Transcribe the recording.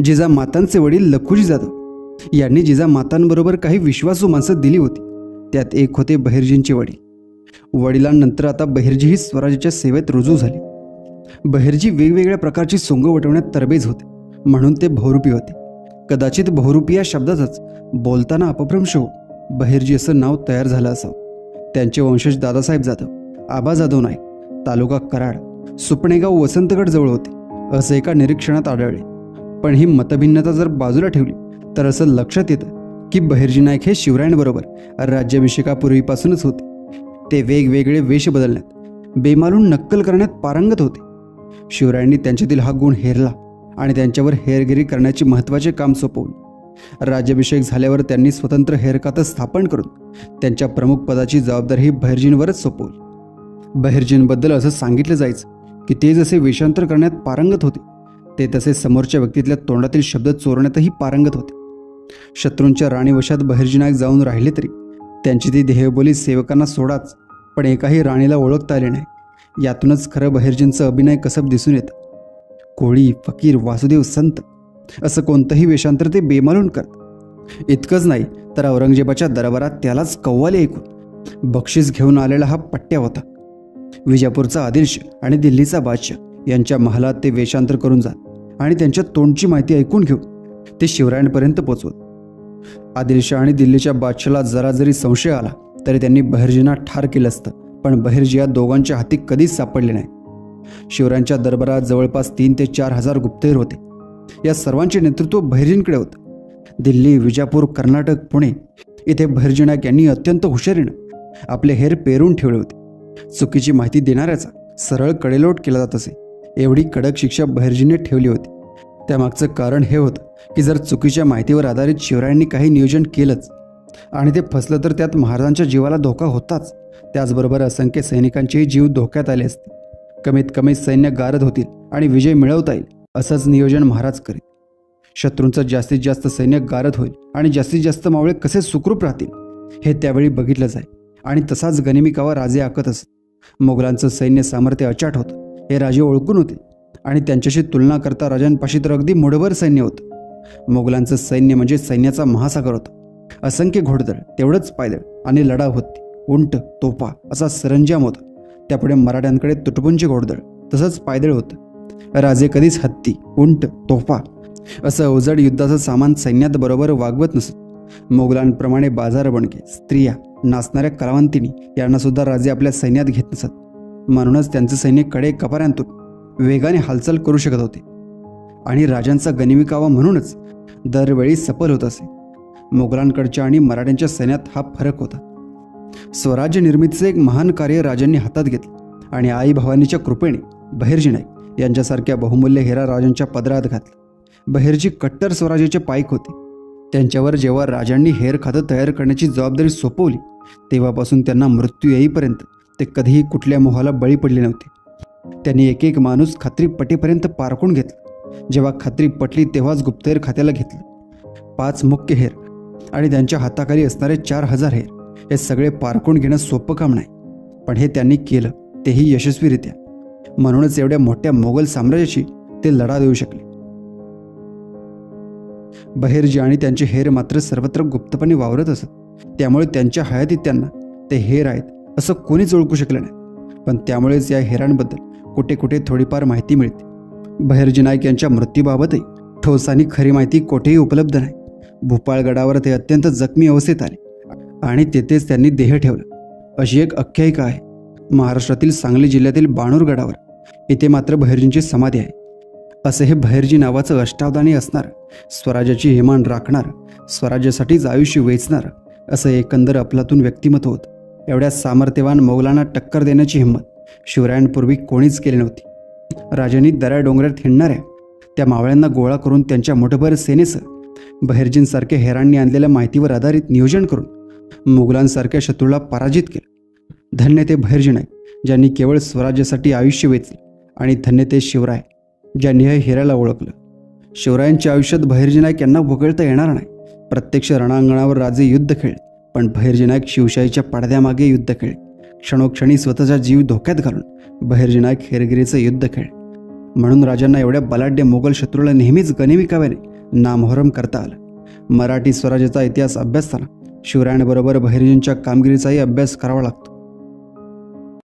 जिजामातांचे वडील लखुजी जाधव यांनी जिजामातांबरोबर काही विश्वासू माणसं दिली होती. त्यात एक होते बहिर्जींचे वडील. वडिलांनंतर आता बहिर्जीही स्वराज्याच्या सेवेत रुजू झाले. बहिर्जी वेगवेगळ्या प्रकारची सोंग वटवण्यात तरबेज होते, म्हणून ते बहुरूपी होते. कदाचित बहुरूपी या शब्दातच बोलताना अपभ्रंश होऊन बहिर्जी असं नाव तयार झालं असावं. त्यांचे वंशज दादासाहेब जाधव, आबा जाधव नाईक, तालुका कराड, सुपणेगाव वसंतगड जवळ होते असं एका निरीक्षणात आढळले. पण ही मतभिन्नता जर बाजूला ठेवली तर असं लक्षात येतं की बहिर्जी नाईक हे शिवरायांबरोबर राज्याभिषेकापूर्वीपासूनच होते. ते वेगवेगळे वेश बदलण्यात, बेमालून नक्कल करण्यात पारंगत होते. शिवरायांनी त्यांच्यातील हा गुण हेरला आणि त्यांच्यावर हेरगिरी करण्याचे महत्त्वाचे काम सोपवले. राज्याभिषेक झाल्यावर त्यांनी स्वतंत्र हेरखातं स्थापन करून त्यांच्या प्रमुख पदाची जबाबदारी बहिर्जींवरच सोपवली. बहिर्जींबद्दल असं सांगितलं जायचं की ते जसे वेषांतर करण्यात पारंगत होते, ते तसे समोरच्या व्यक्तीतल्या तोंडातील शब्द चोरण्यातही पारंगत होते. शत्रूंच्या राणीवशात बहिर्जी नाईक जाऊन राहिले तरी त्यांची ती देहबोली सेवकांना सोडाच, पण एकाही राणीला ओळखता आले नाही. यातूनच खरं बहिर्जींचं अभिनय कसब दिसून येतं. कोळी, फकीर, वासुदेव, संत असं कोणतंही वेषांतर ते बेमालून करत. इतकंच नाही तर औरंगजेबाच्या दरबारात त्यालाच कव्वाली ऐकून बक्षीस घेऊन आलेला हा पट्ट्या होता. विजापूरचा आदिलशाह आणि दिल्लीचा बादशाह यांच्या महालात ते वेषांतर करून जात आणि त्यांच्या तोंडची माहिती ऐकून घेऊन ते शिवरायांपर्यंत पोचवत. आदिलशाह आणि दिल्लीच्या बादशाला जरा जरी संशय आला तरी त्यांनी बहिर्जींना ठार केलं असतं, पण बहिर्जी या दोघांच्या हाती कधीच सापडले नाही. शिवरायांच्या दरबारात जवळपास 3 ते 4 हजार गुप्तहेर होते. या सर्वांचे नेतृत्व बहिर्जींकडे होतं. दिल्ली, विजापूर, कर्नाटक, पुणे इथे बहिर्जी नाईक यांनी अत्यंत हुशारीनं आपले हेर पेरून ठेवले होते. चुकीची माहिती देणाऱ्याचा सरळ कडेलोट केला जात असे, एवढी कडक शिक्षा बहिर्जीने ठेवली होती. त्यामागचं कारण हे होतं की जर चुकीच्या माहितीवर आधारित शिवरायांनी काही नियोजन केलंच आणि ते फसलं तर त्यात महाराजांच्या जीवाला धोका होताच, त्याचबरोबर असंख्य सैनिकांचेही जीव धोक्यात आले असते. कमीत कमी सैन्य गारद होतील आणि विजय मिळवता येईल असंच नियोजन महाराज करीत. शत्रूंचं जास्तीत जास्त सैन्य गारद होईल आणि जास्तीत जास्त मावळे कसे सुखरूप राहतील हे त्यावेळी बघितलं जाईल आणि तसाच गनिमिकावा राजे आखत असत. मोगलांचं सैन्य सामर्थ्य अचाट होतं हे राजे ओळखून होते आणि त्यांच्याशी तुलना करता राजांपाशी तर अगदी मुठभर सैन्य होतं. मोगलांचं सैन्य म्हणजे सैन्याचा महासागर होता. असंख्य घोडदळ, तेवढंच पायदळ आणि लढाव होती. उंट, तोफा असा सरंजाम होता. त्यापुढे मराठ्यांकडे तुटपुंचे घोडदळ तसंच पायदळ होतं. राजे कधीच हत्ती, उंट, तोफा असं अवजड युद्धाचं सामान सैन्यात बरोबर वागवत नसत. मोगलांप्रमाणे बाजार बणके, स्त्रिया, नाचणाऱ्या कलावंतिनी यांना सुद्धा राजे आपल्या सैन्यात घेत नसत. म्हणूनच त्यांचं सैन्य कडे कपाऱ्यांतून वेगाने हालचाल करू शकत होते आणि राजांचा गनिमिकावा म्हणूनच दरवेळी सफल होत असे. मोगलांकडच्या आणि मराठ्यांच्या सैन्यात हा फरक होता. स्वराज्य निर्मितीचे एक महान कार्य राजांनी हातात घेतलं आणि आई भवानीच्या कृपेने बहिर्जी नाईक यांच्यासारख्या बहुमूल्य हेरा राजांच्या पदरात घातला. बहिर्जी कट्टर स्वराज्याचे पाईक होते. त्यांच्यावर जेव्हा राजांनी हेर खातं तयार करण्याची जबाबदारी सोपवली तेव्हापासून त्यांना मृत्यू येईपर्यंत ते कधीही कुठल्या मोहाला बळी पडले नव्हते. त्यांनी एक एक माणूस खात्री पटेपर्यंत पारखून घेतला. जेव्हा खात्री पटली तेव्हाच गुप्तहेर खात्याला घेतलं. 5 मुख्य हेर आणि त्यांच्या हाताखाली असणारे 4000 हेर हे सगळे पारखून घेणं सोपं काम नाही, पण हे त्यांनी केलं, तेही यशस्वीरित्या. म्हणूनच एवढ्या मोठ्या मोगल साम्राज्याशी ते लढा देऊ शकले. बहिर्जी आणि त्यांचे हेर मात्र सर्वत्र गुप्तपणे वावरत असत. त्यामुळे त्यांच्या हयातीत त्यांना ते हेर आहेत असं कोणीच ओळखू शकलं नाही. पण त्यामुळेच या हेरांबद्दल कुठे कुठे थोडीफार माहिती मिळते. बहिर्जी नाईक यांच्या मृत्यूबाबतही ठोस आणि खरी माहिती कोठेही उपलब्ध नाही. भूपाळगडावर ते अत्यंत जखमी अवस्थेत आले आणि तेथेच त्यांनी देह ठेवला अशी एक आख्यायिका आहे. महाराष्ट्रातील सांगली जिल्ह्यातील बाणूर गडावर इथे मात्र बहिर्जींची समाधी आहे. असे हे बहिर्जी नावाचं अष्टावधानी असणार, स्वराज्याची हेमान राखणार, स्वराज्यासाठीच आयुष्य वेचणार असं एकंदर अफलातून व्यक्तिमत्व होतं. एवढ्या सामर्थ्यवान मोगलांना टक्कर देण्याची हिंमत शिवरायांपूर्वी कोणीच केली नव्हती. राजांनी दऱ्या डोंगरात हिंडणाऱ्या त्या मावळ्यांना गोळा करून त्यांच्या मुठभर सेनेसह बहिर्जींसारख्या हेरांनी आणलेल्या माहितीवर आधारित नियोजन करून मोगलांसारख्या शत्रूला पराजित केलं. धन्य ते बहिर्जी नाईक ज्यांनी केवळ स्वराज्यासाठी आयुष्य वेचले आणि धन्य ते शिवराय ज्यांनी हे हेराला ओळखलं. शिवरायांच्या आयुष्यात बहिर्जी नाईक यांना वगळता येणार नाही. प्रत्यक्ष रणांगणावर राजे युद्ध खेळले, पण बहिर्जी नाईक शिवशाहीच्या पडद्यामागे युद्ध खेळले. क्षणोक्षणी स्वतःचा जीव धोक्यात घालून बहिर्जी नाईक हेरगिरीचं युद्ध खेळले. म्हणून राजांना एवढ्या बलाढ्य मोगल शत्रूला नेहमीच गनिमिकाव्याने नामोहरम करता आलं. मराठी स्वराज्याचा इतिहास अभ्यासताना शिवरायांबरोबर बहिर्जींच्या कामगिरीचाही अभ्यास करावा लागतो.